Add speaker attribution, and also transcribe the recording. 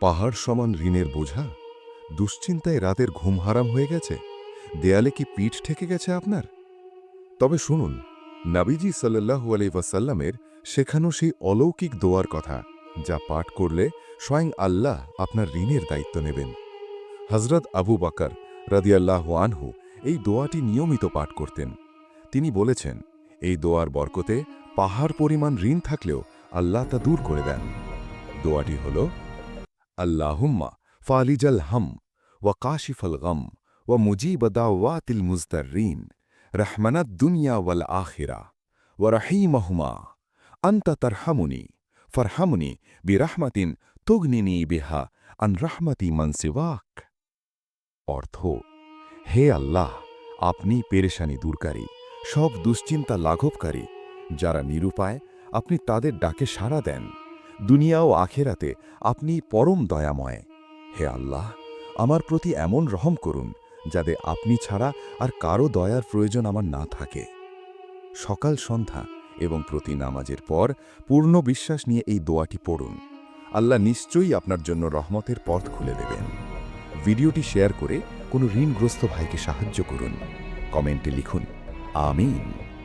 Speaker 1: পাহাড় সমান ঋণের বোঝা, দুশ্চিন্তায় রাতের ঘুম হারাম হয়ে গেছে, দেয়ালে কি পিঠ ঠেকে গেছে আপনার? তবে শুনুন, নাবিজি সাল্লাল্লাহু আলাইহি ওয়াসাল্লামের শেখানো সেই অলৌকিক দোয়ার কথা, যা পাঠ করলে স্বয়ং আল্লাহ আপনার ঋণের দায়িত্ব নেবেন। হজরত আবু বকর রাদিয়াল্লাহু আনহু এই দোয়াটি নিয়মিত পাঠ করতেন। তিনি বলেছেন, এই দোয়ার বরকতে পাহাড় পরিমাণ ঋণ থাকলেও আল্লাহ তা দূর করে দেন। দোয়াটি হল, আল্লাহুম্মা ফালিজাল হাম ওয়া কাশিফাল গম ওয়া মুজিব দাওয়াতিল মুজতাররিন রহমানাদ দুনিয়া ওয়াল আখিরা ওয়া রহিমাহুমা আনতা তারহামুনি ফারহামুনি বিরহমাতিন তুগনিনি বিহা আন রহমতি মান সিওয়াক। অর্থ: হে আল্লাহ, আপনি পেরেশানি দূরকারী, সব দুশ্চিন্তা লাঘবকারী। যারা নিরুপায়, আপনি তাদের ডাকে সাড়া দেন। দুনিয়া ও আখেরাতে আপনি পরম দয়াময়। হে আল্লাহ, আমার প্রতি এমন রহম করুন যাতে আপনি ছাড়া আর কারো দয়ার প্রয়োজন আমার না থাকে। সকাল সন্ধ্যা এবং প্রতি নামাজের পর পূর্ণ বিশ্বাস নিয়ে এই দোয়াটি পড়ুন। আল্লাহ নিশ্চয়ই আপনার জন্য রহমতের পথ খুলে দেবেন। ভিডিওটি শেয়ার করে কোনো ঋণগ্রস্ত ভাইকে সাহায্য করুন। কমেন্টে লিখুন, আমিন।